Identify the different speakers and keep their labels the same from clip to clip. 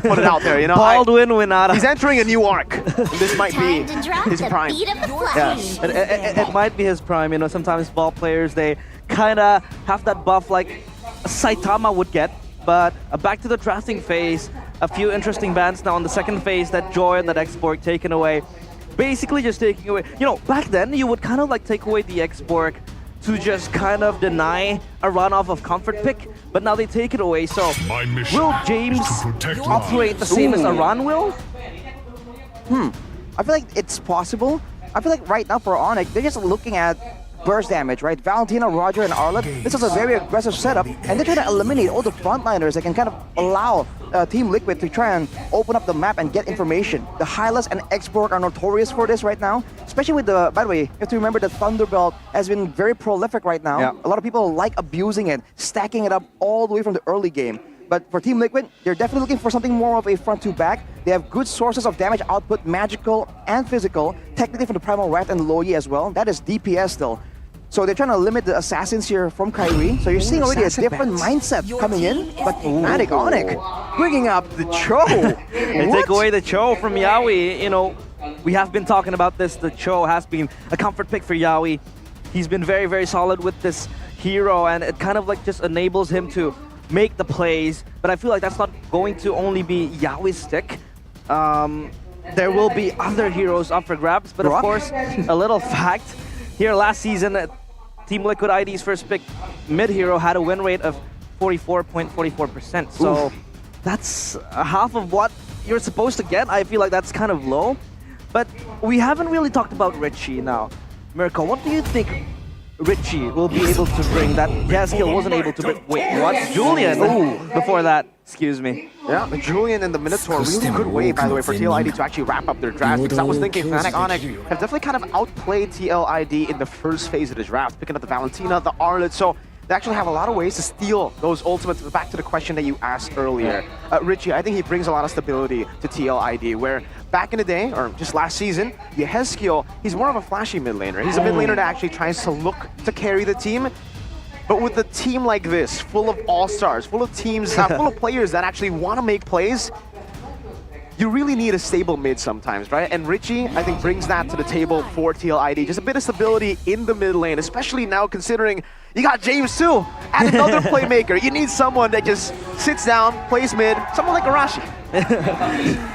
Speaker 1: put it out there, you know.
Speaker 2: Baldwin Winata.
Speaker 1: He's entering a new arc. This might be his prime.
Speaker 2: Yes, it might be his prime. You know, sometimes ball players, they kind of have that buff like Saitama would get. But back to the drafting phase, a few interesting bans now on the second phase, that Joy and that X-Borg taken away. Basically just taking away, you know, back then you would kind of like take away the X-Borg to just kind of deny a runoff of comfort pick, but now they take it away, so will James operate the same as Aran will?
Speaker 3: I feel like it's possible. I feel like right now for Onic, they're just looking at burst damage, right? Valentina, Roger, and Arlet, this is a very aggressive setup, and they're trying to eliminate all the frontliners that can kind of allow Team Liquid to try and open up the map and get information. The Hylas and X-Borg are notorious for this right now, especially with the, by the way, you have to remember that Thunderbelt has been very prolific right now.
Speaker 1: Yeah.
Speaker 3: A lot of people like abusing it, stacking it up all the way from the early game. But for Team Liquid, they're definitely looking for something more of a front-to-back. They have good sources of damage output, magical and physical, technically from the Primal Wrath and Loyi as well. That is DPS still. So they're trying to limit the assassins here from Kyrie. So you're seeing already a different mindset coming in. But Fnatic Onic bringing up the Cho.
Speaker 2: They take away the Cho from Yawi. You know, we have been talking about this. The Cho has been a comfort pick for Yawi. He's been very, very solid with this hero, and it kind of like just enables him to make the plays. But I feel like that's not going to only be Yawi's stick. There will be other heroes up for grabs, but of course, a little fact here last season, Team Liquid ID's first pick mid-hero had a win rate of 44.44%. So that's half of what you're supposed to get. I feel like that's kind of low. But we haven't really talked about Richie now. Mirko, what do you think Richie will be able to bring that Gaskill wasn't able to bring? Wait, what? Julian before that. Excuse me.
Speaker 1: Yeah, Julian and the Minotaur, really good way, by the way, for TLID to actually wrap up their draft, because I was thinking Fnatic Onic have definitely kind of outplayed TLID in the first phase of the draft, picking up the Valentina, the Arlet, so they actually have a lot of ways to steal those ultimates. Back to the question that you asked earlier. Richie, I think he brings a lot of stability to TLID, where back in the day, or just last season, Yehezkiel, he's more of a flashy mid laner. He's a mid laner that actually tries to look to carry the team. But with a team like this, full of all-stars, full of teams, full of players that actually want to make plays, you really need a stable mid sometimes, right? And Richie, I think, brings that to the table for TLID. Just a bit of stability in the mid lane, especially now considering you got James too, and another playmaker. You need someone that just sits down, plays mid, someone like Arashi.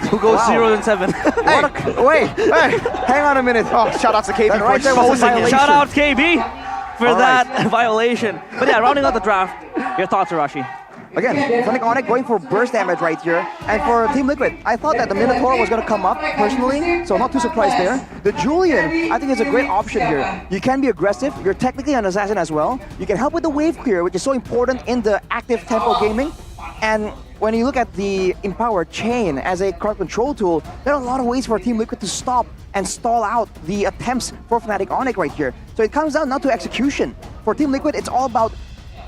Speaker 2: Who goes 0-7.
Speaker 1: Hey, wait, hey, hang on a minute. Oh, shout out to KB for
Speaker 3: right there was a
Speaker 1: exposing
Speaker 3: violation.
Speaker 1: it.
Speaker 2: Shout out KB for that violation. But yeah, rounding out the draft, your thoughts, Arashi?
Speaker 3: Again, Fnatic Onic going for burst damage right here. And for Team Liquid, I thought that the Minotaur was going to come up personally, so not too surprised there. The Julian, I think, is a great option here. You can be aggressive, you're technically an assassin as well. You can help with the wave clear, which is so important in the active tempo gaming. And when you look at the Empowered Chain as a card control tool, there are a lot of ways for Team Liquid to stop and stall out the attempts for Fnatic Onic right here. So it comes down now to execution. For Team Liquid, it's all about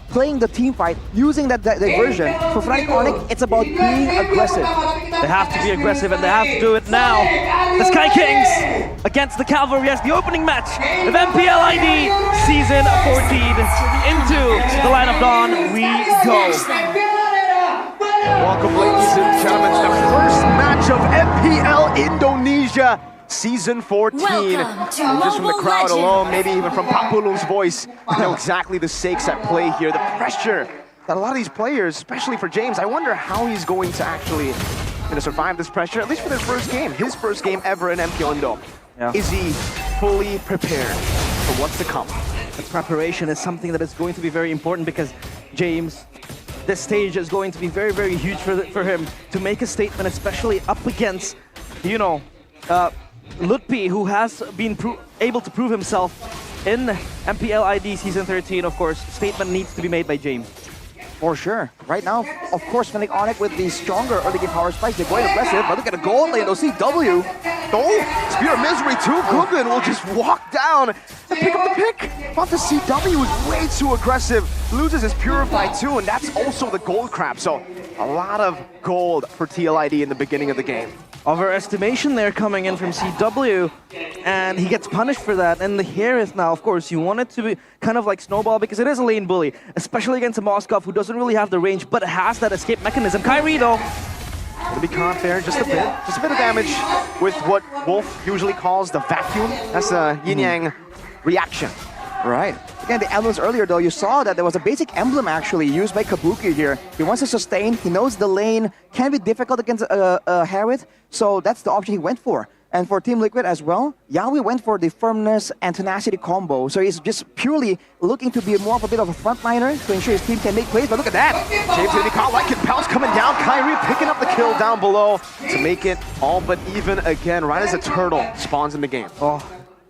Speaker 3: playing the team fight, using that diversion. For Fnatic Onic, it's about being aggressive.
Speaker 2: They have to be aggressive, and they have to do it now. The Sky Kings against the Cavalry as the opening match of MPL ID Season 14. Into the Line of Dawn we go.
Speaker 1: Welcome, ladies and gentlemen, to the first match of MPL Indonesia Season 14. And just from the crowd alone, maybe even from Papulung's voice, you know exactly the stakes at play here. The pressure that a lot of these players, especially for James, I wonder how he's going to actually survive this pressure, at least for his first game ever in MPL Indo. Yeah. Is he fully prepared for what's to come?
Speaker 2: The preparation is something that is going to be very important, because James, this stage is going to be very, very huge for him to make a statement, especially up against, you know, Lutpi, who has been able to prove himself in MPL ID Season 13. Of course, statement needs to be made by James.
Speaker 3: For sure. Right now, of course, Fnatic Onic with the stronger early game power spikes, they're going aggressive, but look at the gold lane, OCW.
Speaker 1: Oh, Spear of Misery too. Gugun will just walk down and pick up the pick. But the CW is way too aggressive. Loses his Purify too, and that's also the gold crab. So a lot of gold for TLID in the beginning of the game.
Speaker 2: Overestimation there coming in from CW, and he gets punished for that. And here is now, of course, you want it to be kind of like Snowball, because it is a lane bully, especially against a Moskov who doesn't really have the range, but has that escape mechanism. Kyrie, though,
Speaker 1: Gonna be caught there just a bit of damage with what Wolf usually calls the vacuum. That's the yin-yang reaction.
Speaker 3: Right. Again, the emblems earlier though, you saw that there was a basic emblem actually used by Kabuki here. He wants to sustain, he knows the lane can be difficult against Harith, so that's the option he went for. And for Team Liquid as well, Yawi went for the firmness and tenacity combo, so he's just purely looking to be more of a bit of a frontliner to ensure his team can make plays, but look at that!
Speaker 1: James gonna be caught like Pounce coming down, Kyrie picking up the kill down below to make it all but even again, right as a turtle spawns in the game.
Speaker 2: Oh,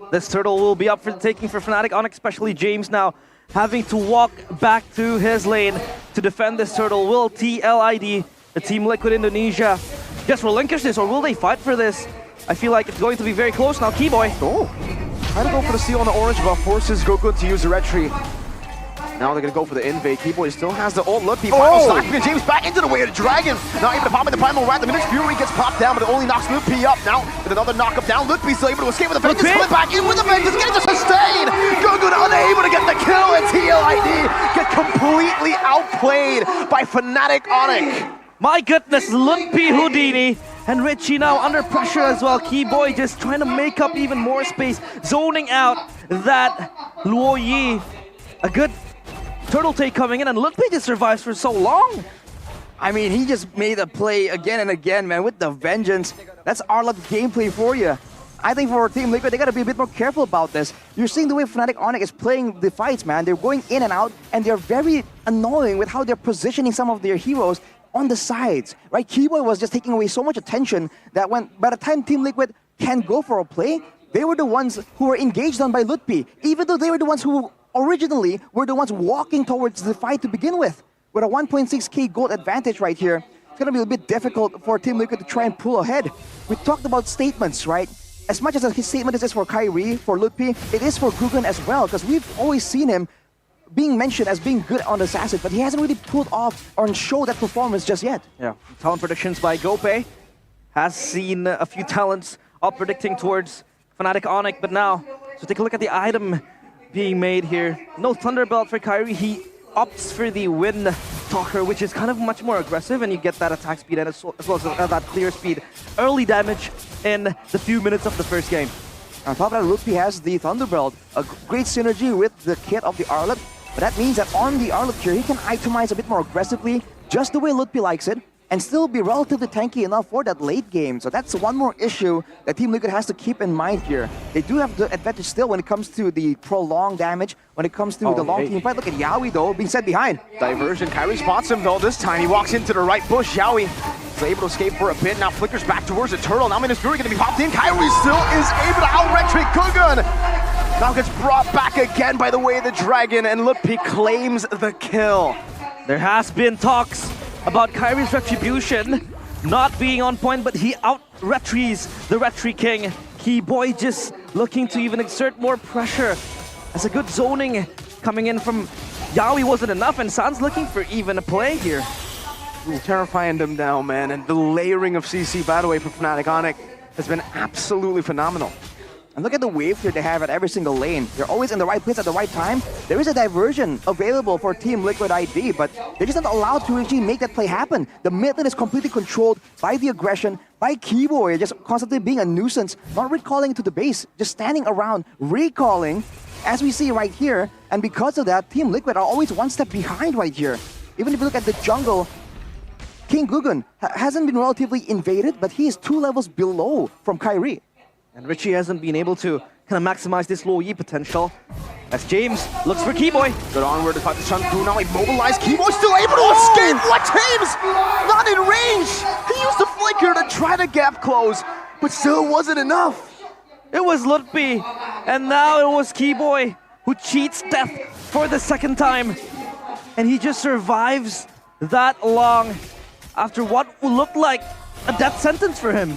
Speaker 2: this turtle will be up for the taking for Fnatic, Onic, especially James now having to walk back to his lane to defend this turtle. Will TLID, the Team Liquid Indonesia, just relinquish this, or will they fight for this? I feel like it's going to be very close now. Keyboy.
Speaker 1: Oh, trying to go for the steal on the orange buff, forces Goku to use the retreat. Now they're going to go for the invade. Keyboy still has the ult. Look, final slapping and James back into the way of the dragon. Not able to pop in the primal rat. The Minute's Fury gets popped down, but it only knocks Lutpi up. Now with another knock up down, Lutpi still able to escape with the vengeance. Coming back in with the vengeance, getting to sustain. Goku unable to get the kill, and TLID get completely outplayed by Fnatic Onic.
Speaker 2: My goodness, Lutpi Houdini and Richie now under pressure as well. Keyboy just trying to make up even more space, zoning out that Luo Yi. A good turtle take coming in, and Lutpi just survives for so long.
Speaker 3: I mean, he just made a play again and again, man, with the vengeance. That's Arlott gameplay for you. I think for Team Liquid, they gotta be a bit more careful about this. You're seeing the way Fnatic Onic is playing the fights, man. They're going in and out, and they're very annoying with how they're positioning some of their heroes on the sides, right? Keyboy was just taking away so much attention that when, by the time Team Liquid can go for a play, they were the ones who were engaged on by Lutpi, even though they were the ones who originally were the ones walking towards the fight to begin with. With a 1.6k gold advantage right here, it's gonna be a bit difficult for Team Liquid to try and pull ahead. We talked about statements, right? As much as his statement is for Kyrie, for Lutpi, it is for Gugan as well, because we've always seen him being mentioned as being good on assassin, but he hasn't really pulled off or showed that performance just yet.
Speaker 2: Yeah, talent predictions by Gope has seen a few talents all predicting towards Fnatic Onic, but now, so take a look at the item being made here. No Thunderbelt for Kyrie, he opts for the Wind Talker, which is kind of much more aggressive, and you get that attack speed and as well as that clear speed. Early damage in the few minutes of the first game.
Speaker 3: On top of that, Lutpi has the Thunderbelt, a great synergy with the kit of the Arlott. But that means that on the Arlott here, he can itemize a bit more aggressively, just the way Lutpi likes it, and still be relatively tanky enough for that late game. So that's one more issue that Team Liquid has to keep in mind here. They do have the advantage still when it comes to the prolonged damage, when it comes to the long team fight. Look at Yawi though, being set behind.
Speaker 1: Diversion, Kyrie spots him though this time. He walks into the right bush. Yawi is able to escape for a bit. Now flickers back towards the turtle. Now Minute's Fury gonna be popped in. Kyrie still is able to out-retreat Gugan. Now gets brought back again by the way of the dragon, and Lutpi claims the kill.
Speaker 2: There has been talks about Kyrie's retribution not being on point, but he out-retries the Retry King. Keyboy just looking to even exert more pressure. As a good zoning coming in from Yawi wasn't enough, and San's looking for even a play here.
Speaker 1: Ooh, terrifying them down, man, and the layering of CC, by the way, for Fnatic Onic has been absolutely phenomenal.
Speaker 3: And look at the wave here they have at every single lane. They're always in the right place at the right time. There is a diversion available for Team Liquid ID, but they're just not allowed to actually make that play happen. The mid lane is completely controlled by the aggression, by Keyboy, just constantly being a nuisance, not recalling to the base, just standing around, recalling, as we see right here. And because of that, Team Liquid are always one step behind right here. Even if you look at the jungle, King Gugan hasn't been relatively invaded, but he is 2 levels below from Kyrie.
Speaker 2: And Richie hasn't been able to kind of maximize this Luo Yi potential as James looks for Keyboy.
Speaker 1: Good onward to fight the Sun Crew. Now immobilized. Keyboy still able to escape. What James? Not in range. He used the flicker to try to gap close, but still wasn't enough.
Speaker 2: It was Lutpi, and now it was Keyboy who cheats death for the second time. And he just survives that long after what looked like a death sentence for him.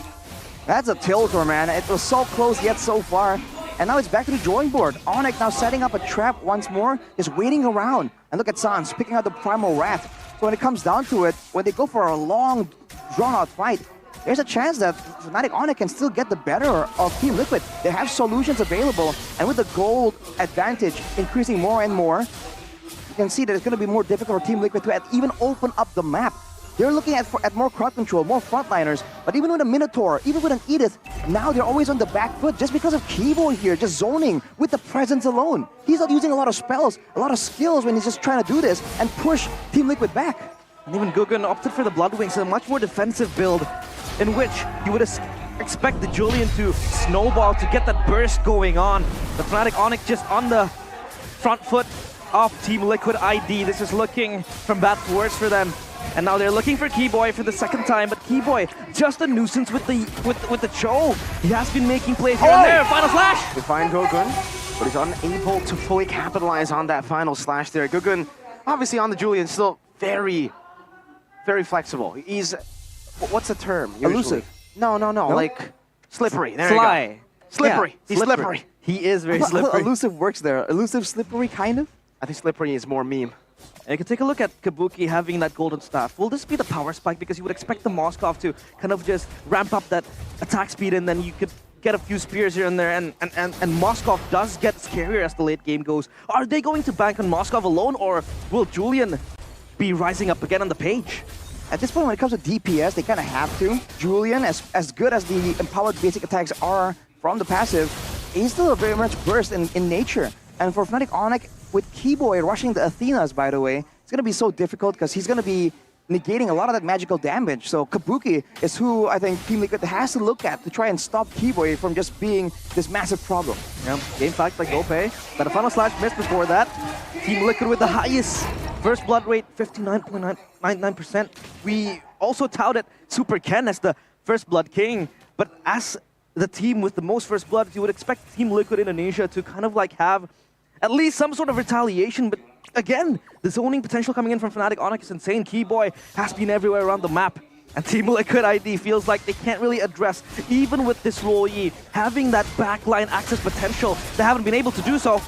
Speaker 3: That's a tilter, man. It was so close yet so far. And now it's back to the drawing board. Onic now setting up a trap once more, is waiting around. And look at Sans picking out the Primal Wrath. So when it comes down to it, when they go for a long, drawn-out fight, there's a chance that Fnatic Onic can still get the better of Team Liquid. They have solutions available, and with the gold advantage increasing more and more, you can see that it's going to be more difficult for Team Liquid to even open up the map. They're looking at more crowd control, more frontliners. But even with a Minotaur, even with an Edith, now they're always on the back foot just because of Keyboy here, just zoning with the presence alone. He's not using a lot of spells, a lot of skills when he's just trying to do this and push Team Liquid back.
Speaker 2: And even Guggen opted for the Bloodwings, a much more defensive build in which you would expect the Julian to snowball to get that burst going on. The Fnatic Onic just on the front foot of Team Liquid ID. This is looking from bad to worse for them. And now they're looking for Keyboy for the second time, but Keyboy just a nuisance with the Cho. He has been making plays here and there. Final slash!
Speaker 1: They find Guggen, but he's unable to fully capitalize on that final slash there. Guggen, obviously on the Julian, still very flexible. He's, what's the term? Usually?
Speaker 3: Elusive.
Speaker 1: No, like slippery. There
Speaker 2: Sly.
Speaker 1: you go. Slippery.
Speaker 2: Yeah,
Speaker 1: He's slippery.
Speaker 2: He is very
Speaker 3: I thought
Speaker 2: slippery.
Speaker 3: Elusive works there. Elusive, slippery, kind of?
Speaker 1: I think slippery is more meme.
Speaker 2: And you can take a look at Kabuki having that golden staff. Will this be the power spike? Because you would expect the Moskov to kind of just ramp up that attack speed, and then you could get a few spears here and there, and Moskov does get scarier as the late game goes. Are they going to bank on Moskov alone, or will Julian be rising up again on the page?
Speaker 3: At this point, when it comes to DPS, they kind of have to. Julian, as good as the empowered basic attacks are from the passive, he's still very much burst in nature. And for Fnatic Onic, with Keyboy rushing the Athenas, by the way, it's going to be so difficult because he's going to be negating a lot of that magical damage. So Kabuki is who I think Team Liquid has to look at to try and stop Keyboy from just being this massive problem.
Speaker 2: Yeah, game fact like Gope, but a final slash missed before that. Team Liquid with the highest first blood rate, 59.99%. We also touted Super Ken as the first blood king, but as the team with the most first blood, you would expect Team Liquid Indonesia to kind of like have at least some sort of retaliation, but again, the zoning potential coming in from Fnatic Onic is insane. Keyboy has been everywhere around the map, and Team Liquid ID feels like they can't really address, even with this Roll Yi, having that backline access potential. They haven't been able to do so.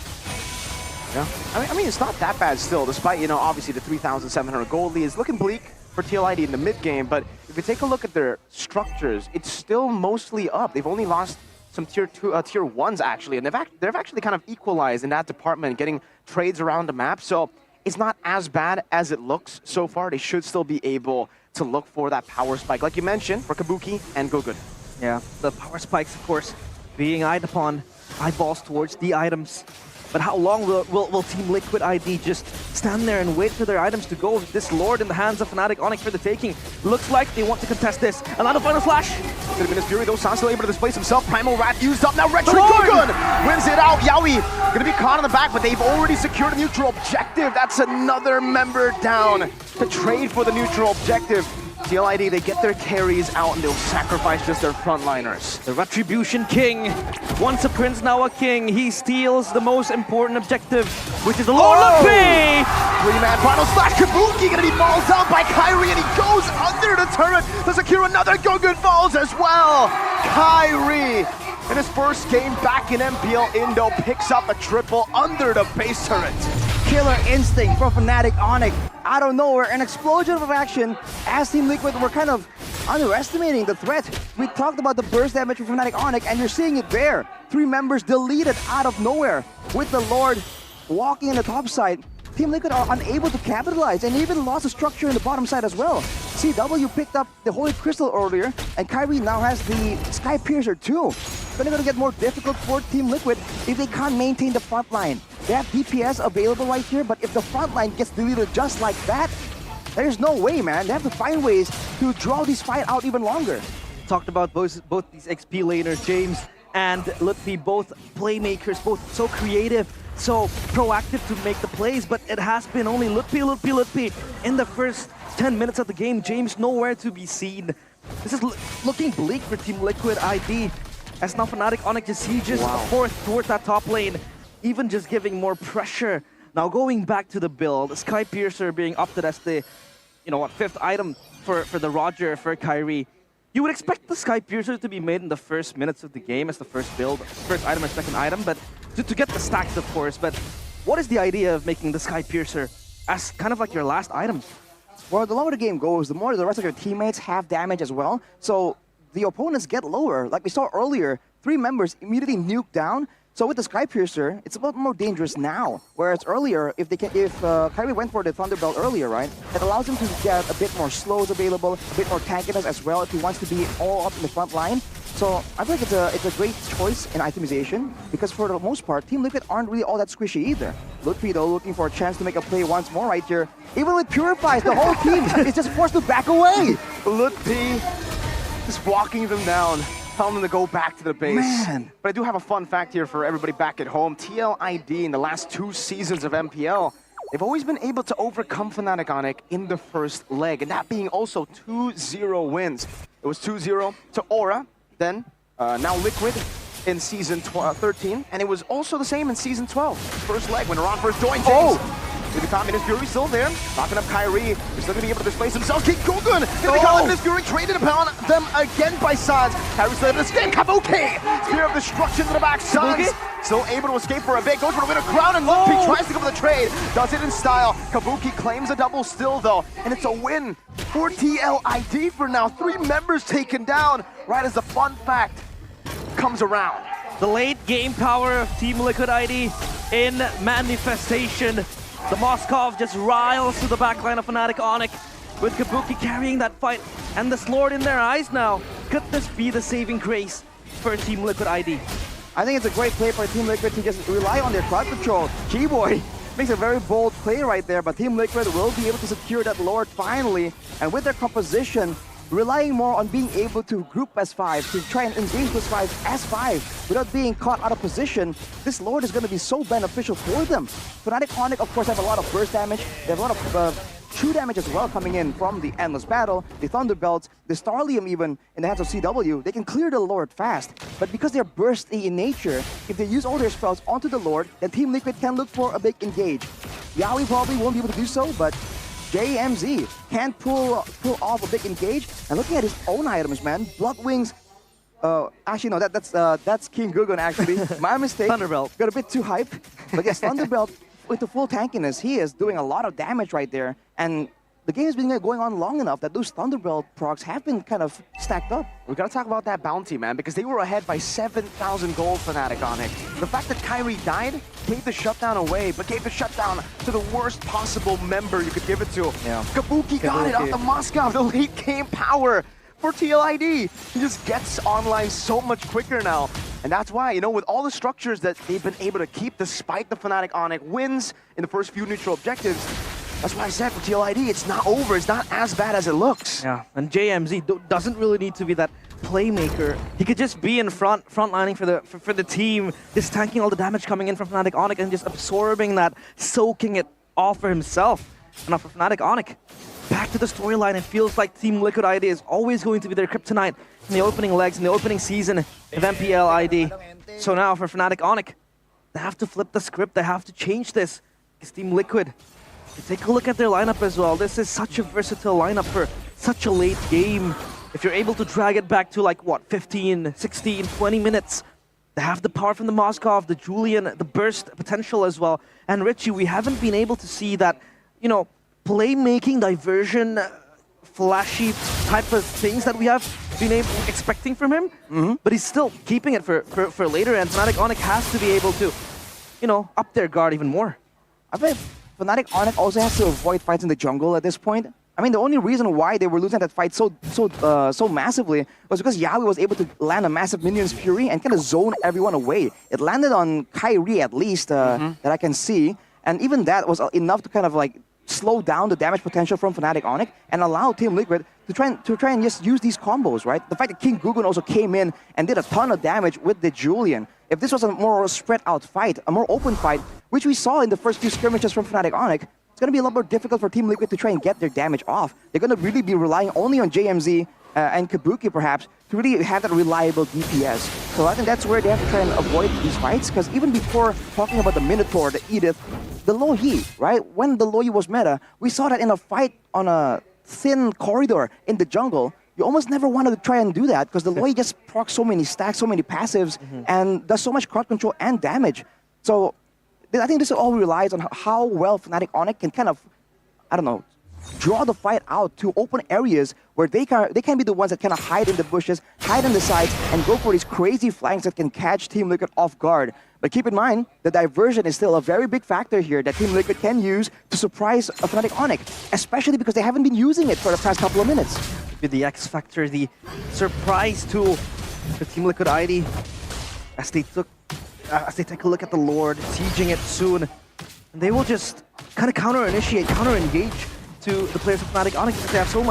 Speaker 1: Yeah, I mean, it's not that bad still, despite, you know, obviously the 3,700 gold lead is looking bleak for TLID in the mid game, but if you take a look at their structures, it's still mostly up. They've only lost some tier 1s actually, and they've actually kind of equalized in that department, getting trades around the map, so it's not as bad as it looks so far. They should still be able to look for that power spike, like you mentioned, for Kabuki and Guggen.
Speaker 2: Yeah, the power spikes, of course, being eyed upon, eyeballs towards the items. But how long will Team Liquid ID just stand there and wait for their items to go? This Lord in the hands of Fnatic Onic for the taking. Looks like they want to contest this. Another final flash.
Speaker 1: Could have been his Fury, though. San's still able to displace himself. Primal Rat used up. Now Retro Guggen wins it out. Yawi gonna be caught in the back, but they've already secured a neutral objective. That's another member down to trade for the neutral objective. TLID, they get their carries out and they'll sacrifice just their frontliners.
Speaker 2: The Retribution King. Once a prince, now a king. He steals the most important objective, which is the Lord Luffy!
Speaker 1: 3-man final slash. Kabuki gonna be mauled down by Kyrie, and he goes under the turret to secure another Guggen falls as well. Kyrie, in his first game back in MPL Indo, picks up a triple under the base turret.
Speaker 3: Killer instinct from Fnatic Onic. Out of nowhere, an explosion of action as Team Liquid were kind of underestimating the threat. We talked about the burst damage from Fnatic Onic, and you're seeing it there. 3 members deleted out of nowhere with the Lord walking in the top side. Team Liquid are unable to capitalize and even lost a structure in the bottom side as well. CW picked up the Holy Crystal earlier, and Kyrie now has the Sky Piercer too. It's going to get more difficult for Team Liquid if they can't maintain the front line. They have DPS available right here, but if the front line gets deleted just like that, there's no way, man. They have to find ways to draw this fight out even longer.
Speaker 2: Talked about both these XP laners, James and Lutfi, both playmakers, both so creative, so proactive to make the plays, but it has been only Lutfi in the first 10 minutes of the game. James nowhere to be seen. This is looking bleak for Team Liquid ID, as now Fnatic Onic just sieges forth towards that top lane, even just giving more pressure. Now going back to the build, the Sky Piercer being opted as the, you know what, 5th item for the Roger, for Kyrie. You would expect the Sky Piercer to be made in the first minutes of the game as the first build, first item or second item, but to get the stacks, of course. But what is the idea of making the Sky Piercer as kind of like your last item?
Speaker 3: Well, the longer the game goes, the more the rest of your teammates have damage as well. So the opponents get lower. Like we saw earlier, 3 members immediately nuked down. So with the Sky Piercer, it's a lot more dangerous now. Whereas earlier, if Kyrie went for the Thunderbelt earlier, right, it allows him to get a bit more slows available, a bit more tankiness as well if he wants to be all up in the front line. So I feel like it's a great choice in itemization because for the most part, Team Liquid aren't really all that squishy either. Ludwig though looking for a chance to make a play once more right here. Even with Purifies, the whole team is just forced to back away.
Speaker 1: Ludwig just walking them down. Telling them to go back to the base.
Speaker 3: Man.
Speaker 1: But I do have a fun fact here for everybody back at home. TLID in the last 2 seasons of MPL, they've always been able to overcome Fnatic Onic in the first leg, and that being also 2-0 wins. It was 2-0 to Aura, then now Liquid in Season 13, and it was also the same in Season 12. First leg when Iran first joined James. The Communist Fury still there, knocking up Kyrie. They're still going to be able to displace themselves. King Gugun! The Communist Fury traded upon them again by Sans. Kyrie still able to escape. Kabuki! Spear of Destruction to the back. Sans still able to escape for a bit. Goes for the win of crown, and Ludwig tries to go for the trade. Does it in style. Kabuki claims a double still, though. And it's a win for TLID for now. 3 members taken down right as the fun fact comes around.
Speaker 2: The late game power of Team Liquid ID in manifestation. The Moskov just riles to the backline of Fnatic Onic with Kabuki carrying that fight and the Lord in their eyes now. Could this be the saving grace for Team Liquid ID?
Speaker 3: I think it's a great play for Team Liquid to just rely on their crowd control. G-Boy makes a very bold play right there, but Team Liquid will be able to secure that Lord finally. And with their composition, relying more on being able to group S5, to try and engage those 5 S5 without being caught out of position, this Lord is going to be so beneficial for them. Fnatic Onic, of course, have a lot of burst damage. They have a lot of true damage as well coming in from the Endless Battle, the Thunderbelts, the Starlium even in the hands of CW. They can clear the Lord fast, but because they're bursty in nature, if they use all their spells onto the Lord, then Team Liquid can look for a big engage. Yaoi probably won't be able to do so, but JMZ can pull off a big engage. And looking at his own items, man, Blood Wings. Actually, no, that's King Gugun. Actually, my mistake.
Speaker 2: Thunderbelt
Speaker 3: got a bit too hype. But yes, Thunderbelt with the full tankiness, he is doing a lot of damage right there. And the game has been going on long enough that those Thunderbelt procs have been kind of stacked up.
Speaker 1: We gotta talk about that bounty, man, because they were ahead by 7,000 gold Fnatic on it. The fact that Kyrie died gave the shutdown away, but gave the shutdown to the worst possible member you could give it to.
Speaker 3: Yeah.
Speaker 1: Kabuki got it off the Moscow, the late game power for TLID. He just gets online so much quicker now. And that's why, you know, with all the structures that they've been able to keep despite the Fnatic Onic wins in the first few neutral objectives, that's why I said for TLID, it's not over. It's not as bad as it looks.
Speaker 2: Yeah, and JMZ doesn't really need to be that playmaker. He could just be in front lining for the team, just tanking all the damage coming in from Fnatic Onic and just absorbing that, soaking it all for himself. And now for Fnatic Onic, back to the storyline, it feels like Team Liquid ID is always going to be their kryptonite in the opening legs, in the opening season of MPL ID. So now for Fnatic Onic, they have to flip the script, they have to change this. It's Team Liquid. Take a look at their lineup as well. This is such a versatile lineup for such a late game. If you're able to drag it back to like, what, 15, 16, 20 minutes, they have the power from the Moskov, the Julian, the burst potential as well. And Richie, we haven't been able to see that, you know, playmaking, diversion, flashy type of things that we have been expecting from him. But he's still keeping it for later, and Fnatic Onic has to be able to, you know, up their guard even more.
Speaker 3: I bet Fnatic Onic also has to avoid fights in the jungle at this point. I mean, the only reason why they were losing that fight so massively was because Yaoi was able to land a massive Minion's Fury and kind of zone everyone away. It landed on Kyrie at least, that I can see, and even that was enough to kind of like slow down the damage potential from Fnatic Onic and allow Team Liquid to try and just use these combos, right? The fact that King Gugun also came in and did a ton of damage with the Julian. If this was a more spread out fight, a more open fight, which we saw in the first few skirmishes from Fnatic Onic, it's going to be a lot more difficult for Team Liquid to try and get their damage off. They're going to really be relying only on JMZ and Kabuki perhaps to really have that reliable DPS. So I think that's where they have to try and avoid these fights, because even before talking about the Minotaur, the Edith, the Lohi, right? When the Lohi was meta, we saw that in a fight on a thin corridor in the jungle, you almost never wanted to try and do that because the Lohi just procs so many stacks, so many passives, and does so much crowd control and damage. So I think this all relies on how well Fnatic Onic can kind of, I don't know, draw the fight out to open areas where they can be the ones that kind of hide in the bushes, hide on the sides, and go for these crazy flanks that can catch Team Liquid off guard. But keep in mind, the diversion is still a very big factor here that Team Liquid can use to surprise a Fnatic Onic, especially because they haven't been using it for the past couple of minutes.
Speaker 2: With the X Factor, the surprise tool for Team Liquid ID, as they take a look at the Lord, sieging it soon, and they will just kind of counter-initiate, counter-engage to the players of Fnatic Onic because they have so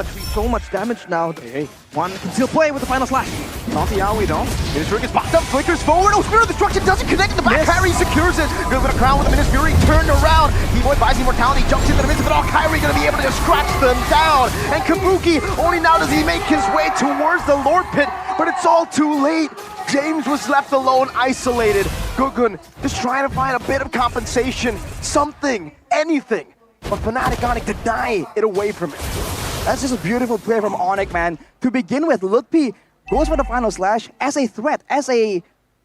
Speaker 2: much damage now.
Speaker 1: Hey.
Speaker 2: One can still play with the final slash.
Speaker 1: Not the Yaoi though. Ministry gets boxed up, flickers forward. Oh, Spirit of Destruction doesn't connect in the back.
Speaker 2: Yes.
Speaker 1: Kyrie secures it. Good bit of crown with the Ministry Fury turned around. T-Boy buys Immortality, jumps into the midst of it all. Kyrie gonna be able to just scratch them down. And Kabuki, only now does he make his way towards the Lord Pit, but it's all too late. James was left alone, isolated. Gugun just trying to find a bit of compensation, something, anything. But Fnatic Onic deny it away from it.
Speaker 3: That's just a beautiful play from Onic, man. To begin with, Lutpi goes for the final slash as a threat, as a,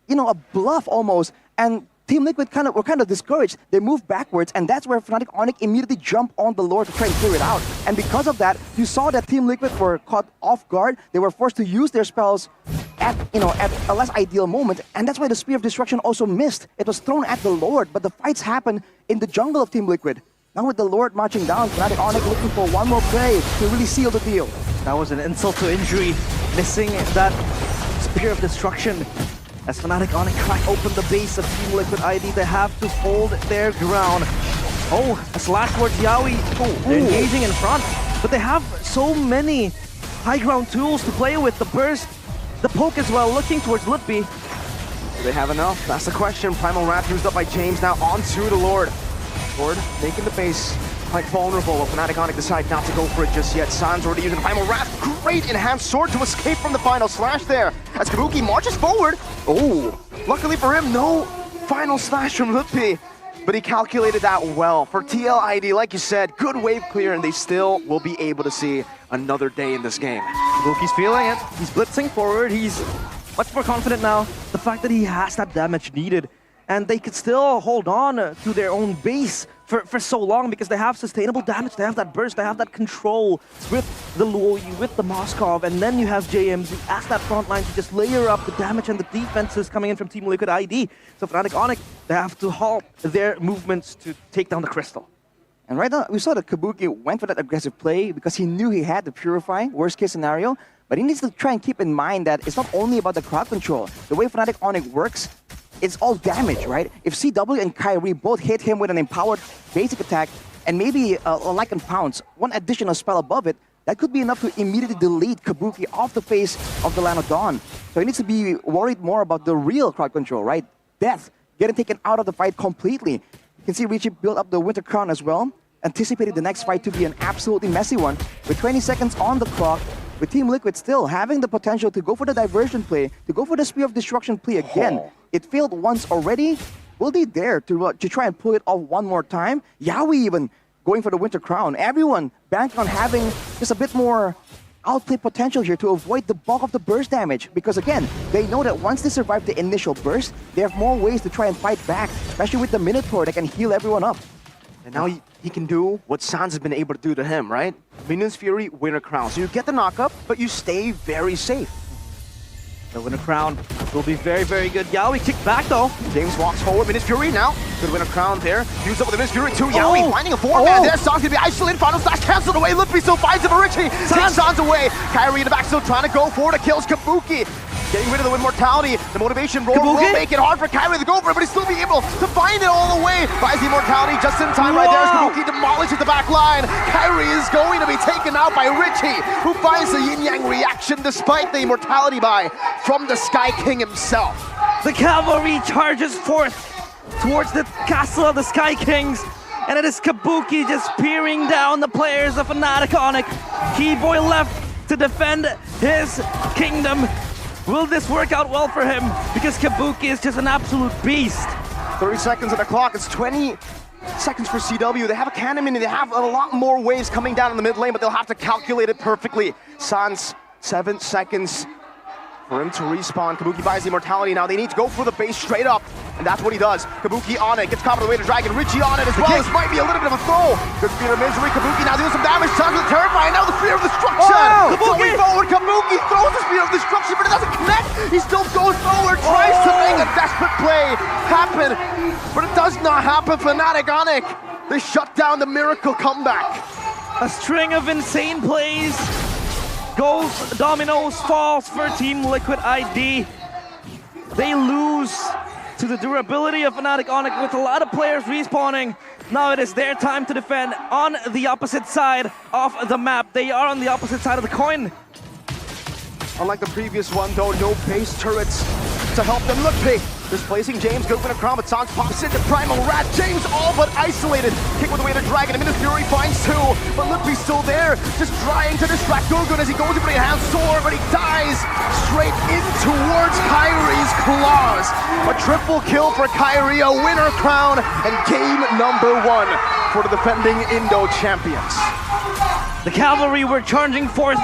Speaker 3: a bluff almost. And Team Liquid were kind of discouraged. They moved backwards, and that's where Fnatic Onic immediately jumped on the Lord to try and clear it out. And because of that, you saw that Team Liquid were caught off guard. They were forced to use their spells at a less ideal moment, and that's why the Spear of Destruction also missed. It was thrown at the Lord, but the fights happened in the jungle of Team Liquid. Now with the Lord marching down, Fnatic Onic looking for one more play to really seal the deal.
Speaker 2: That was an insult to injury, missing that Spear of Destruction. As Fnatic Onic crack open the base of Team Liquid ID, they have to hold their ground. Oh, a slash towards Yaoi. Oh, they're engaging in front, but they have so many high ground tools to play with. The burst, the poke as well, looking towards Lutpi.
Speaker 1: Do they have enough? That's the question. Primal Wrath used up by James, now onto the Lord. Lord making the base quite vulnerable. Fnatic Onic decide not to go for it just yet. San's already using the Primal Wrath. Great enhanced sword to escape from the final slash there. As Kabuki marches forward. Oh, luckily for him, no final slash from Lutpi. But he calculated that well. For TLID, like you said, good wave clear, and they still will be able to see another day in this game.
Speaker 2: Kabuki's feeling it. He's blitzing forward. He's much more confident now. The fact that he has that damage needed, and they could still hold on to their own base for so long because they have sustainable damage, they have that burst, they have that control with the Luoyi, with the Moskov, and then you have JMZ as that front line to just layer up the damage and the defenses coming in from Team Liquid ID. So Fnatic Onic, they have to halt their movements to take down the Crystal.
Speaker 3: And right now, we saw that Kabuki went for that aggressive play because he knew he had the Purify, worst case scenario, but he needs to try and keep in mind that it's not only about the crowd control. The way Fnatic Onic works, it's all damage, right? If CW and Kyrie both hit him with an empowered basic attack and maybe a Lycan Pounce, one additional spell above it, that could be enough to immediately delete Kabuki off the face of the Land of Dawn. So he needs to be worried more about the real crowd control, right? Death, getting taken out of the fight completely. You can see Richie build up the Winter Crown as well, anticipated the next fight to be an absolutely messy one. With 20 seconds on the clock, with Team Liquid still having the potential to go for the diversion play, to go for the Spear of Destruction play again. It failed once already. Will they dare to try and pull it off one more time? Yaoi even going for the Winter Crown. Everyone banking on having just a bit more outplay potential here to avoid the bulk of the burst damage. Because again, they know that once they survive the initial burst, they have more ways to try and fight back, especially with the Minotaur that can heal everyone up.
Speaker 1: And now he can do what Sans has been able to do to him, right? Minion's Fury, Winter Crown. So you get the knockup, but you stay very safe.
Speaker 2: The Winter Crown will be very, very good. Yaoi kicked back though.
Speaker 1: James walks forward, Minion's Fury now. Good Winter Crown there. Used up with the Minion's Fury too. Yaoi finding a 4-man there. Sans gonna be isolated. Final slash cancelled away. Lutpi still finds him. Richie takes Sans away. Kyrie in the back still trying to go forward. Kills Kabuki. Getting rid of the Immortality. The motivation roll will make it hard for Kyrie to go for it, but he'll still be able to find it all the way. Buys the Immortality just in time right there as Kabuki demolishes the back line. Kyrie is going to be taken out by Richie, who finds the yin-yang reaction despite the Immortality buy from the Sky King himself.
Speaker 2: The cavalry charges forth towards the castle of the Sky Kings, and it is Kabuki just peering down the players of Fnatic Onic. Keyboy left to defend his kingdom. Will this work out well for him? Because Kabuki is just an absolute beast.
Speaker 1: 30 seconds on the clock. It's 20 seconds for CW. They have a cannon and they have a lot more waves coming down in the mid lane, but they'll have to calculate it perfectly. Sans, 7 seconds for him to respawn. Kabuki buys the Immortality now. They need to go for the base straight up. and that's what he does. Kabuki on it, gets caught by the way to Dragon. Richie on it as well. This might be a little bit of a throw. Good Spear of Misery. Kabuki now doing some damage. Tugs with the Terrifying. Now the Spear of Destruction.
Speaker 3: Oh,
Speaker 1: Going forward, Kabuki throws the Spear of Destruction, but it doesn't connect. He still goes forward, tries to make a desperate play happen, but it does not happen. Fnatic Onic, they shut down the miracle comeback.
Speaker 2: A string of insane plays. Goes, dominoes, falls for Team Liquid ID. They lose to the durability of Fnatic Onic with a lot of players respawning. Now it is their time to defend on the opposite side of the map. They are on the opposite side of the coin.
Speaker 1: Unlike the previous one though, no base turrets to help them. Look, P displacing James, good win a crown, but Sans pops into Primal Rat. James all but isolated. Kick with the way to Dragon, a minute Fury finds two, but Lippy's still there, just trying to distract Gurgun as he goes into the hand sword, but he dies straight in towards Kyrie's claws. A triple kill for Kyrie, a winner crown, and game number 1 for the defending Indo champions.
Speaker 2: The Cavalry were charging forth,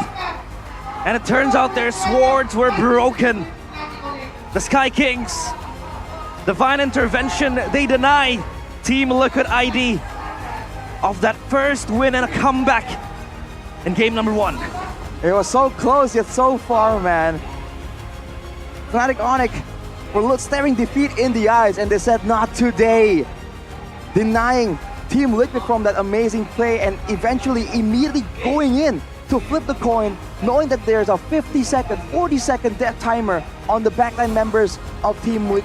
Speaker 2: and it turns out their swords were broken. The Sky Kings, divine intervention, they deny Team Liquid ID of that first win and a comeback in game number 1.
Speaker 3: It was so close yet so far, man. Fnatic Onic were staring defeat in the eyes and they said, not today. Denying Team Liquid from that amazing play and eventually immediately going in to flip the coin, knowing that there's a 50-second, 40-second death timer on the backline members of Team